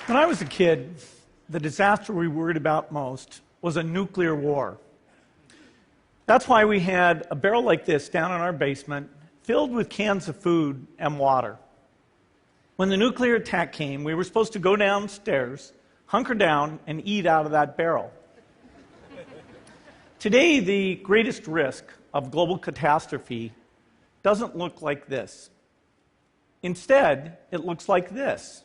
When I was a kid, the disaster we worried about most was a nuclear war. That's why we had a barrel like this down in our basement, filled with cans of food and water. When the nuclear attack came, we were supposed to go downstairs, hunker down, and eat out of that barrel. Today, the greatest risk of global catastrophe doesn't look like this. Instead, it looks like this.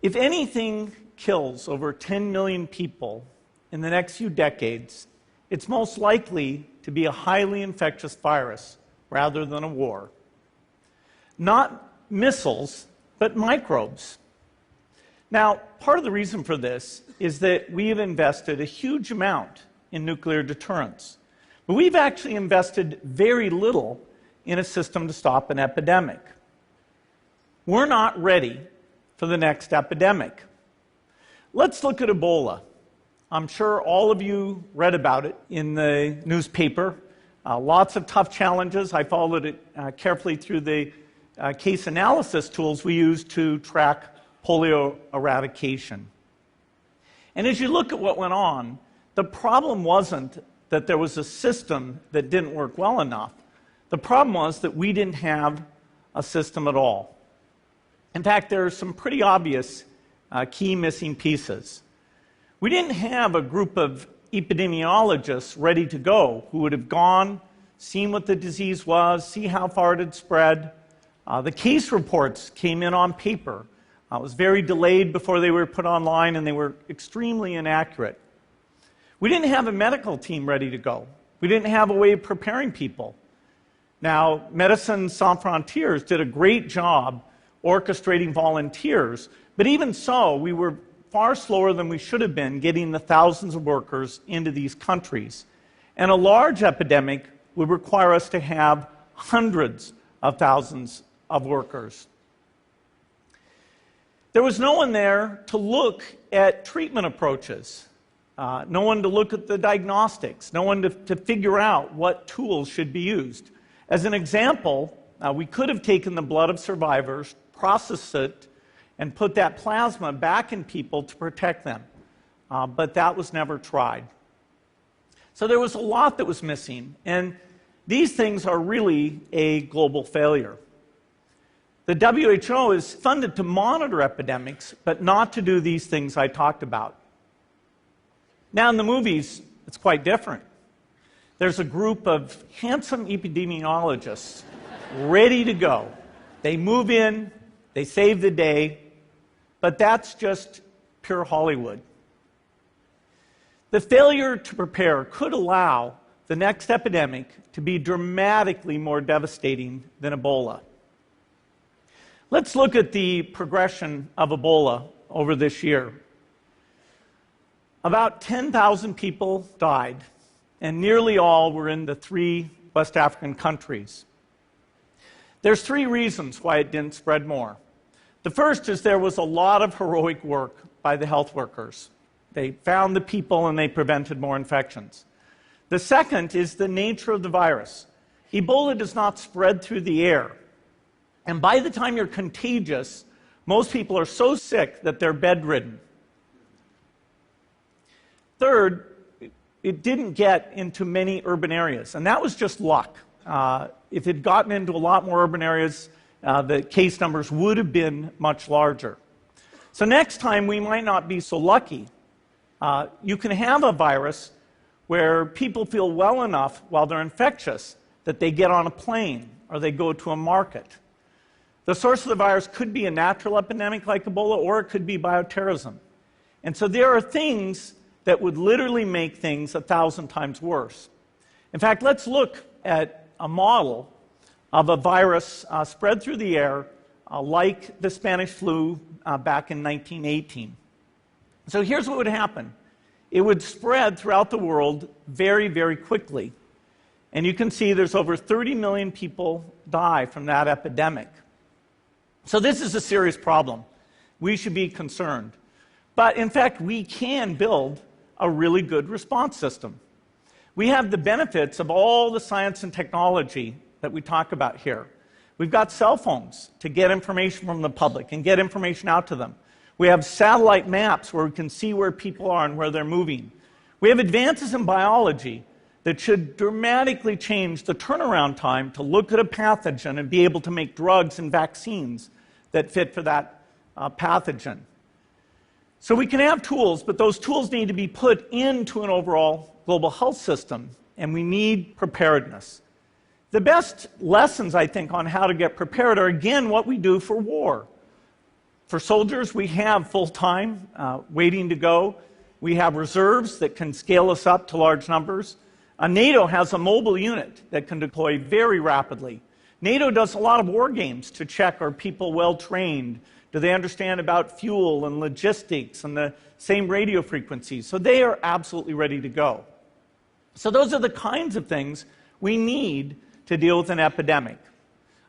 If anything kills over 10 million people in the next few decades, it's most likely to be a highly infectious virus rather than a war. Not missiles, but microbes. Now, part of the reason for this is that we have invested a huge amount in nuclear deterrence, but we've actually invested very little in a system to stop an epidemic. We're not ready for the next epidemic. Let's look at Ebola. I'm sure all of you read about it in the newspaper. Lots of tough challenges. I followed it carefully through the case analysis tools we use to track polio eradication. And as you look at what went on, the problem wasn't that there was a system that didn't work well enough. The problem was that we didn't have a system at all. In fact, there are some pretty obvious key missing pieces. We didn't have a group of epidemiologists ready to go who would have gone, seen what the disease was, see how far it had spread. The case reports came in on paper. It was very delayed before they were put online, and they were extremely inaccurate. We didn't have a medical team ready to go. We didn't have a way of preparing people. Now, Médecins Sans Frontières did a great job orchestrating volunteers, but even so, we were far slower than we should have been getting the thousands of workers into these countries. And a large epidemic would require us to have hundreds of thousands of workers. There was no one there to look at treatment approaches, no one to look at the diagnostics, no one to figure out what tools should be used. As an example, we could have taken the blood of survivors, processed it, and put that plasma back in people to protect them. But that was never tried. So there was a lot that was missing, and these things are really a global failure. The WHO is funded to monitor epidemics, but not to do these things I talked about. Now in the movies, it's quite different. There's a group of handsome epidemiologists ready to go. They move in, they save the day, but that's just pure Hollywood. The failure to prepare could allow the next epidemic to be dramatically more devastating than Ebola. Let's look at the progression of Ebola over this year. About 10,000 people died, and nearly all were in the 3 West African countries. There's 3 reasons why it didn't spread more. The first is there was a lot of heroic work by the health workers. They found the people and they prevented more infections. The second is the nature of the virus. Ebola does not spread through the air. And by the time you're contagious, most people are so sick that they're bedridden. Third, it didn't get into many urban areas, and that was just luck. If it had gotten into a lot more urban areas, the case numbers would have been much larger. So next time, we might not be so lucky. You can have a virus where people feel well enough while they're infectious that they get on a plane or they go to a market. The source of the virus could be a natural epidemic like Ebola, or it could be bioterrorism. And so there are things that would literally make things 1,000 times worse. In fact, let's look at a model of a virus spread through the air like the Spanish flu back in 1918. So here's what would happen. It would spread throughout the world very, very quickly. And you can see there's over 30 million people die from that epidemic. So this is a serious problem. We should be concerned. But in fact, we can build a really good response system. We have the benefits of all the science and technology that we talk about here. We've got cell phones to get information from the public and get information out to them. We have satellite maps where we can see where people are and where they're moving. We have advances in biology that should dramatically change the turnaround time to look at a pathogen and be able to make drugs and vaccines that fit for that pathogen. So we can have tools, but those tools need to be put into an overall global health system, and we need preparedness. The best lessons, I think, on how to get prepared are, again, what we do for war. For soldiers, we have full-time waiting to go. We have reserves that can scale us up to large numbers. NATO has a mobile unit that can deploy very rapidly. NATO does a lot of war games to check, are people well trained? Do they understand about fuel and logistics and the same radio frequencies? So they are absolutely ready to go. So those are the kinds of things we need to deal with an epidemic.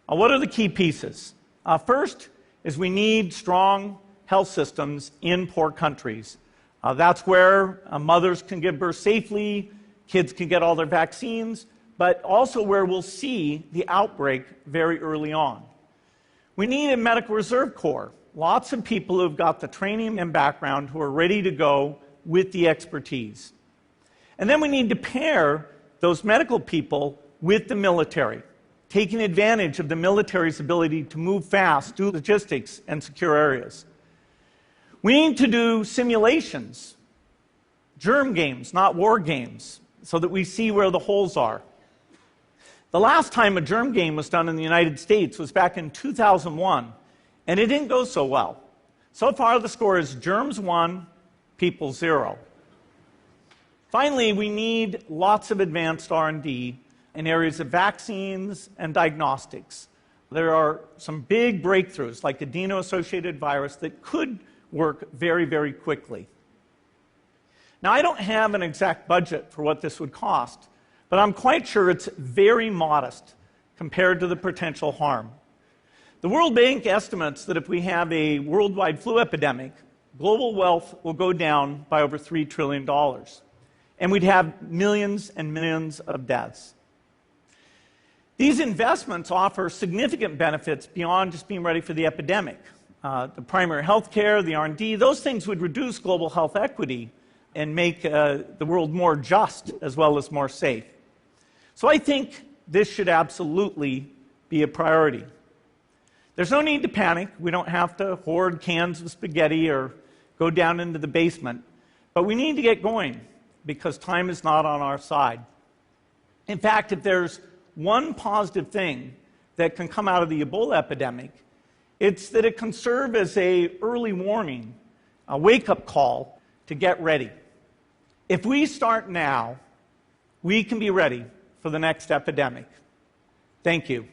What are the key pieces? First is we need strong health systems in poor countries. That's where mothers can give birth safely, kids can get all their vaccines, but also where we'll see the outbreak very early on. We need a medical reserve corps. Lots of people who've got the training and background who are ready to go with the expertise. And then we need to pair those medical people with the military, taking advantage of the military's ability to move fast, do logistics, and secure areas. We need to do simulations, germ games, not war games, so that we see where the holes are. The last time a germ game was done in the United States was back in 2001, and it didn't go so well. So far, the score is germs 1, people 0. Finally, we need lots of advanced R&D in areas of vaccines and diagnostics. There are some big breakthroughs, like adeno-associated virus, that could work very, very quickly. Now, I don't have an exact budget for what this would cost, but I'm quite sure it's very modest compared to the potential harm. The World Bank estimates that if we have a worldwide flu epidemic, global wealth will go down by over $3 trillion, and we'd have millions and millions of deaths. These investments offer significant benefits beyond just being ready for the epidemic. The primary health care, the R&D, those things would reduce global health equity and make the world more just as well as more safe. So I think this should absolutely be a priority. There's no need to panic. We don't have to hoard cans of spaghetti or go down into the basement. But we need to get going because time is not on our side. In fact, if there's one positive thing that can come out of the Ebola epidemic, it's that it can serve as an early warning, a wake-up call to get ready. If we start now, we can be ready for the next epidemic. Thank you.